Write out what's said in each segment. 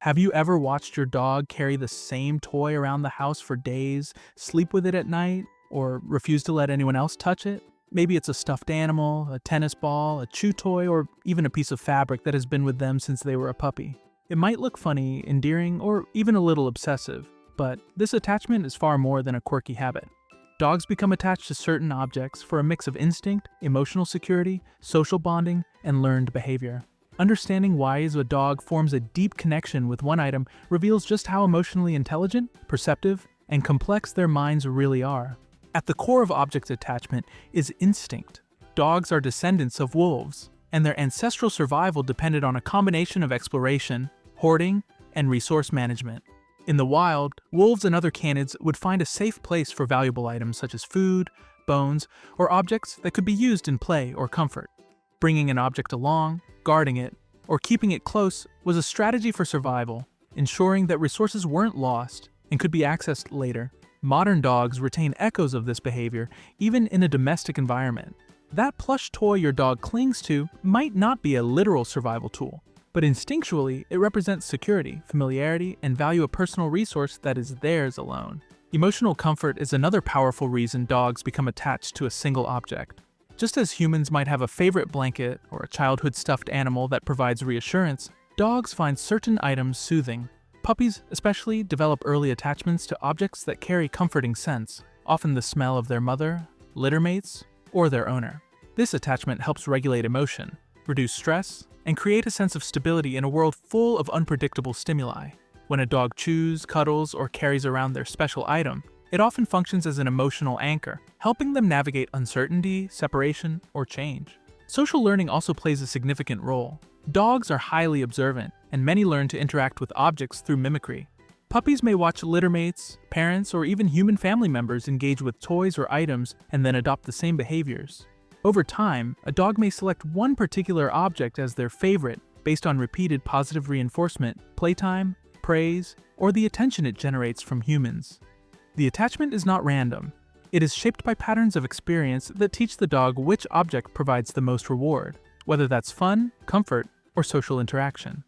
Have you ever watched your dog carry the same toy around the house for days, sleep with it at night, or refuse to let anyone else touch it? Maybe it's a stuffed animal, a tennis ball, a chew toy, or even a piece of fabric that has been with them since they were a puppy. It might look funny, endearing, or even a little obsessive, but this attachment is far more than a quirky habit. Dogs become attached to certain objects for a mix of instinct, emotional security, social bonding, and learned behavior. Understanding why a dog forms a deep connection with one item reveals just how emotionally intelligent, perceptive, and complex their minds really are. At the core of object attachment is instinct. Dogs are descendants of wolves, and their ancestral survival depended on a combination of exploration, hoarding, and resource management. In the wild, wolves and other canids would find a safe place for valuable items such as food, bones, or objects that could be used in play or comfort. Bringing an object along, guarding it, or keeping it close was a strategy for survival, ensuring that resources weren't lost and could be accessed later. Modern dogs retain echoes of this behavior even in a domestic environment. That plush toy your dog clings to might not be a literal survival tool, but instinctually it represents security, familiarity, and value a personal resource that is theirs alone. Emotional comfort is another powerful reason dogs become attached to a single object. Just as humans might have a favorite blanket or a childhood stuffed animal that provides reassurance, dogs find certain items soothing. Puppies especially develop early attachments to objects that carry comforting scents, often the smell of their mother, littermates, or their owner. This attachment helps regulate emotion, reduce stress, and create a sense of stability in a world full of unpredictable stimuli. When a dog chews, cuddles, or carries around their special item, it often functions as an emotional anchor, helping them navigate uncertainty, separation, or change. Social learning also plays a significant role. Dogs are highly observant, and many learn to interact with objects through mimicry. Puppies may watch littermates, parents, or even human family members engage with toys or items and then adopt the same behaviors. Over time, a dog may select one particular object as their favorite based on repeated positive reinforcement, playtime, praise, or the attention it generates from humans. The attachment is not random. It is shaped by patterns of experience that teach the dog which object provides the most reward, whether that's fun, comfort, or social interaction.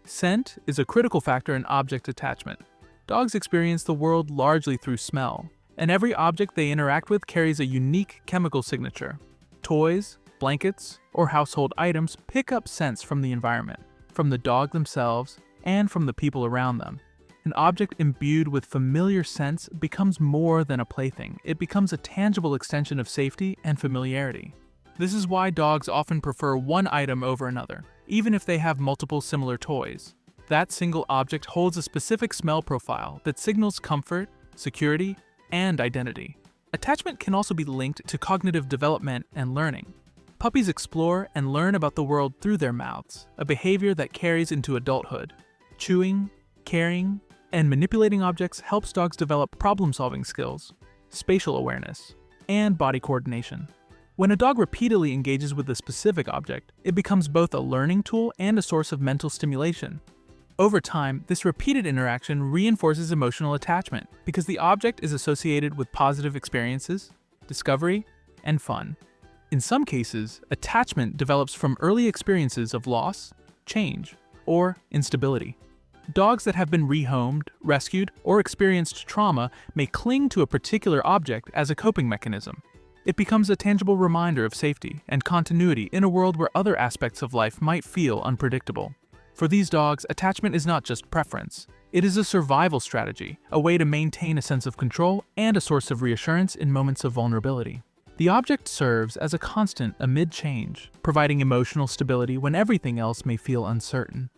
Scent is a critical factor in object attachment. Dogs experience the world largely through smell, and every object they interact with carries a unique chemical signature. Toys, blankets, or household items pick up scents from the environment, from the dog themselves, and from the people around them. An object imbued with familiar scents becomes more than a plaything. It becomes a tangible extension of safety and familiarity. This is why dogs often prefer one item over another, even if they have multiple similar toys. That single object holds a specific smell profile that signals comfort, security, and identity. Attachment can also be linked to cognitive development and learning. Puppies explore and learn about the world through their mouths, a behavior that carries into adulthood. Chewing, carrying, and manipulating objects helps dogs develop problem-solving skills, spatial awareness, and body coordination. When a dog repeatedly engages with a specific object, it becomes both a learning tool and a source of mental stimulation. Over time, this repeated interaction reinforces emotional attachment because the object is associated with positive experiences, discovery, and fun. In some cases, attachment develops from early experiences of loss, change, or instability. Dogs that have been rehomed, rescued, or experienced trauma may cling to a particular object as a coping mechanism. It becomes a tangible reminder of safety and continuity in a world where other aspects of life might feel unpredictable. For these dogs, attachment is not just preference. It is a survival strategy, a way to maintain a sense of control and a source of reassurance in moments of vulnerability. The object serves as a constant amid change, providing emotional stability when everything else may feel uncertain.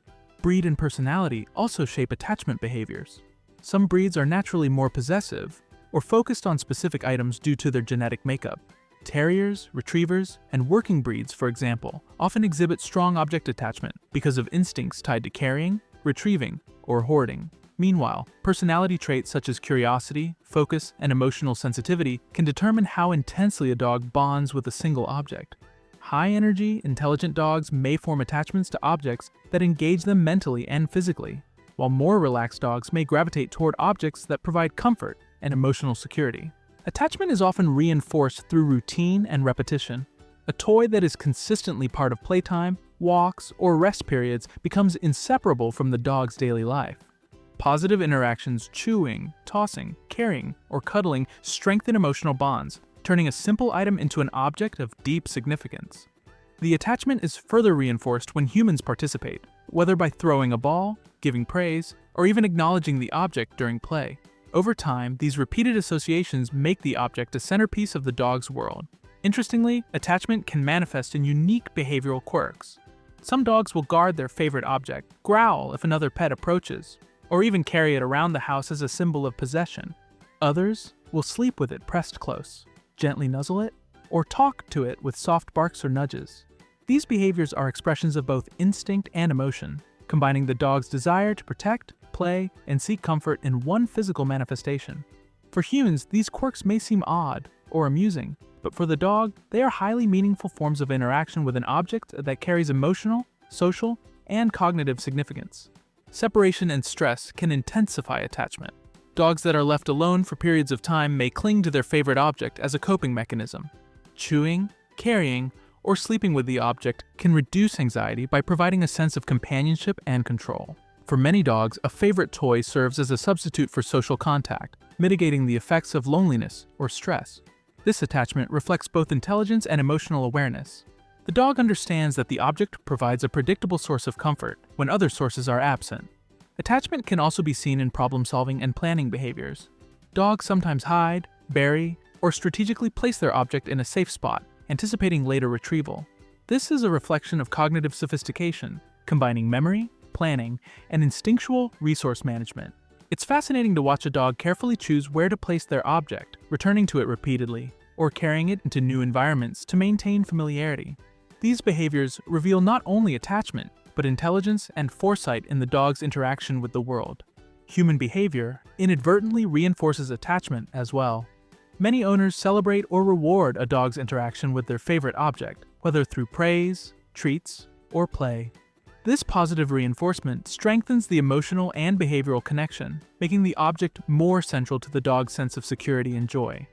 Breed and personality also shape attachment behaviors. Some breeds are naturally more possessive or focused on specific items due to their genetic makeup. Terriers, retrievers, and working breeds, for example, often exhibit strong object attachment because of instincts tied to carrying, retrieving, or hoarding. Meanwhile, personality traits such as curiosity, focus, and emotional sensitivity can determine how intensely a dog bonds with a single object. High-energy, intelligent dogs may form attachments to objects that engage them mentally and physically, while more relaxed dogs may gravitate toward objects that provide comfort and emotional security. Attachment is often reinforced through routine and repetition. A toy that is consistently part of playtime, walks, or rest periods becomes inseparable from the dog's daily life. Positive interactions, chewing, tossing, carrying, or cuddling strengthen emotional bonds, turning a simple item into an object of deep significance. The attachment is further reinforced when humans participate, whether by throwing a ball, giving praise, or even acknowledging the object during play. Over time, these repeated associations make the object a centerpiece of the dog's world. Interestingly, attachment can manifest in unique behavioral quirks. Some dogs will guard their favorite object, growl if another pet approaches, or even carry it around the house as a symbol of possession. Others will sleep with it pressed close, gently nuzzle it, or talk to it with soft barks or nudges. These behaviors are expressions of both instinct and emotion, combining the dog's desire to protect, play, and seek comfort in one physical manifestation. For humans, these quirks may seem odd or amusing, but for the dog, they are highly meaningful forms of interaction with an object that carries emotional, social, and cognitive significance. Separation and stress can intensify attachment. Dogs that are left alone for periods of time may cling to their favorite object as a coping mechanism. Chewing, carrying, or sleeping with the object can reduce anxiety by providing a sense of companionship and control. For many dogs, a favorite toy serves as a substitute for social contact, mitigating the effects of loneliness or stress. This attachment reflects both intelligence and emotional awareness. The dog understands that the object provides a predictable source of comfort when other sources are absent. Attachment can also be seen in problem-solving and planning behaviors. Dogs sometimes hide, bury, or strategically place their object in a safe spot, anticipating later retrieval. This is a reflection of cognitive sophistication, combining memory, planning, and instinctual resource management. It's fascinating to watch a dog carefully choose where to place their object, returning to it repeatedly, or carrying it into new environments to maintain familiarity. These behaviors reveal not only attachment, but intelligence and foresight in the dog's interaction with the world. Human behavior inadvertently reinforces attachment as well. Many owners celebrate or reward a dog's interaction with their favorite object, whether through praise, treats, or play. This positive reinforcement strengthens the emotional and behavioral connection, making the object more central to the dog's sense of security and joy.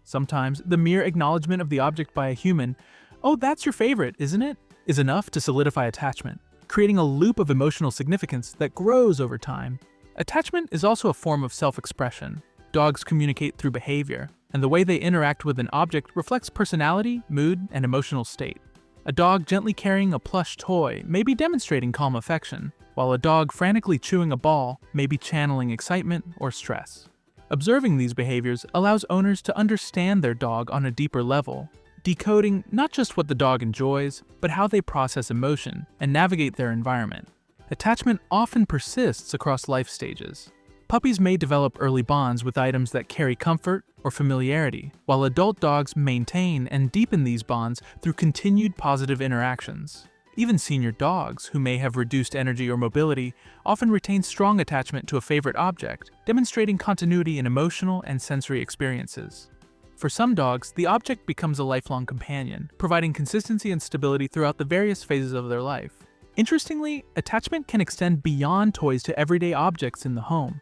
Sometimes, the mere acknowledgement of the object by a human, "Oh, that's your favorite, isn't it?" is enough to solidify attachment, creating a loop of emotional significance that grows over time. Attachment is also a form of self-expression. Dogs communicate through behavior, and the way they interact with an object reflects personality, mood, and emotional state. A dog gently carrying a plush toy may be demonstrating calm affection, while a dog frantically chewing a ball may be channeling excitement or stress. Observing these behaviors allows owners to understand their dog on a deeper level, decoding not just what the dog enjoys, but how they process emotion and navigate their environment. Attachment often persists across life stages. Puppies may develop early bonds with items that carry comfort or familiarity, while adult dogs maintain and deepen these bonds through continued positive interactions. Even senior dogs, who may have reduced energy or mobility, often retain strong attachment to a favorite object, demonstrating continuity in emotional and sensory experiences. For some dogs, the object becomes a lifelong companion, providing consistency and stability throughout the various phases of their life. Interestingly, attachment can extend beyond toys to everyday objects in the home.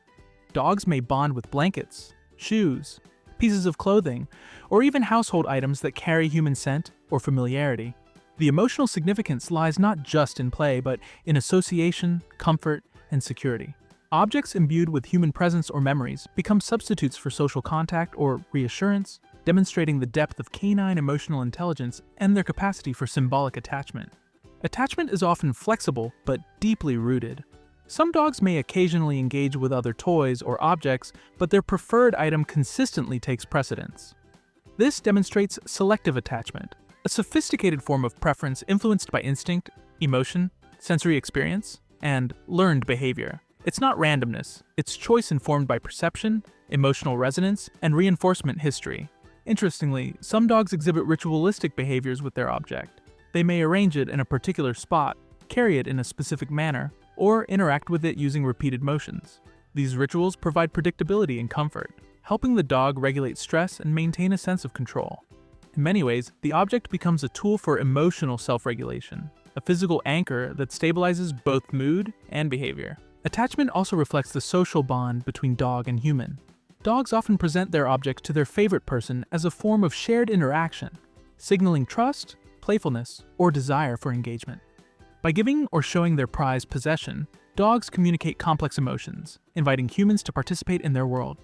Dogs may bond with blankets, shoes, pieces of clothing, or even household items that carry human scent or familiarity. The emotional significance lies not just in play, but in association, comfort, and security. Objects imbued with human presence or memories become substitutes for social contact or reassurance, demonstrating the depth of canine emotional intelligence and their capacity for symbolic attachment. Attachment is often flexible but deeply rooted. Some dogs may occasionally engage with other toys or objects, but their preferred item consistently takes precedence. This demonstrates selective attachment, a sophisticated form of preference influenced by instinct, emotion, sensory experience, and learned behavior. It's not randomness, it's choice informed by perception, emotional resonance, and reinforcement history. Interestingly, some dogs exhibit ritualistic behaviors with their object. They may arrange it in a particular spot, carry it in a specific manner, or interact with it using repeated motions. These rituals provide predictability and comfort, helping the dog regulate stress and maintain a sense of control. In many ways, the object becomes a tool for emotional self-regulation, a physical anchor that stabilizes both mood and behavior. Attachment also reflects the social bond between dog and human. Dogs often present their object to their favorite person as a form of shared interaction, signaling trust, playfulness, or desire for engagement. By giving or showing their prized possession, dogs communicate complex emotions, inviting humans to participate in their world.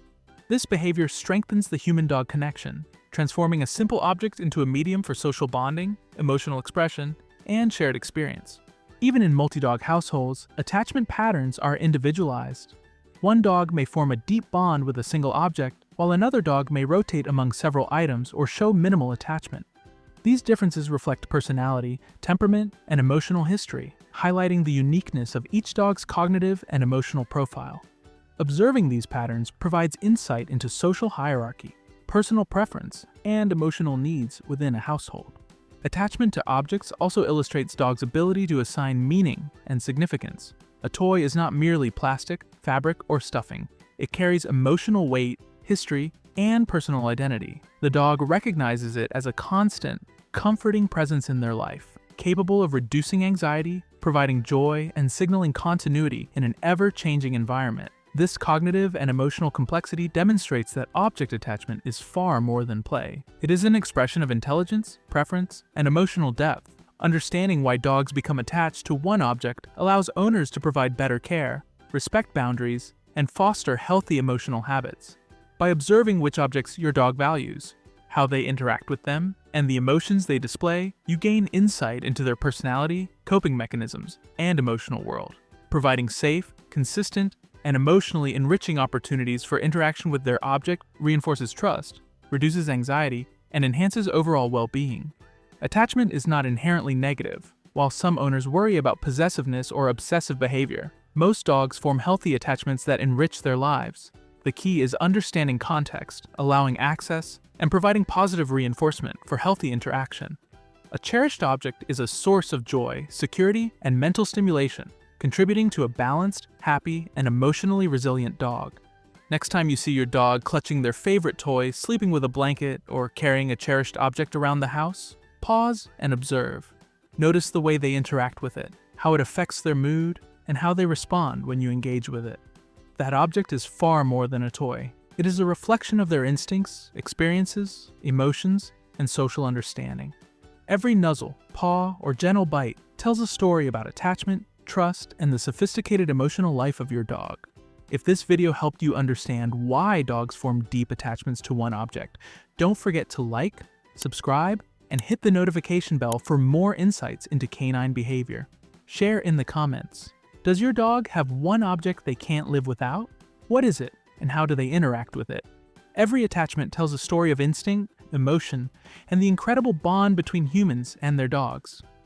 This behavior strengthens the human-dog connection, transforming a simple object into a medium for social bonding, emotional expression, and shared experience. Even in multi-dog households, attachment patterns are individualized. One dog may form a deep bond with a single object, while another dog may rotate among several items or show minimal attachment. These differences reflect personality, temperament, and emotional history, highlighting the uniqueness of each dog's cognitive and emotional profile. Observing these patterns provides insight into social hierarchy, personal preference, and emotional needs within a household. Attachment to objects also illustrates dogs' ability to assign meaning and significance. A toy is not merely plastic, fabric, or stuffing. It carries emotional weight, history, and personal identity. The dog recognizes it as a constant, comforting presence in their life, capable of reducing anxiety, providing joy, and signaling continuity in an ever-changing environment. This cognitive and emotional complexity demonstrates that object attachment is far more than play. It is an expression of intelligence, preference, and emotional depth. Understanding why dogs become attached to one object allows owners to provide better care, respect boundaries, and foster healthy emotional habits. By observing which objects your dog values, how they interact with them, and the emotions they display, you gain insight into their personality, coping mechanisms, and emotional world. Providing safe, consistent, and emotionally enriching opportunities for interaction with their object reinforces trust, reduces anxiety, and enhances overall well-being. Attachment is not inherently negative. While some owners worry about possessiveness or obsessive behavior, most dogs form healthy attachments that enrich their lives. The key is understanding context, allowing access, and providing positive reinforcement for healthy interaction. A cherished object is a source of joy, security, and mental stimulation, contributing to a balanced, happy, and emotionally resilient dog. Next time you see your dog clutching their favorite toy, sleeping with a blanket, or carrying a cherished object around the house, pause and observe. Notice the way they interact with it, how it affects their mood, and how they respond when you engage with it. That object is far more than a toy. It is a reflection of their instincts, experiences, emotions, and social understanding. Every nuzzle, paw, or gentle bite tells a story about attachment, trust, and the sophisticated emotional life of your dog. If this video helped you understand why dogs form deep attachments to one object, don't forget to like, subscribe, and hit the notification bell for more insights into canine behavior. Share in the comments. Does your dog have one object they can't live without? What is it, and how do they interact with it? Every attachment tells a story of instinct, emotion, and the incredible bond between humans and their dogs.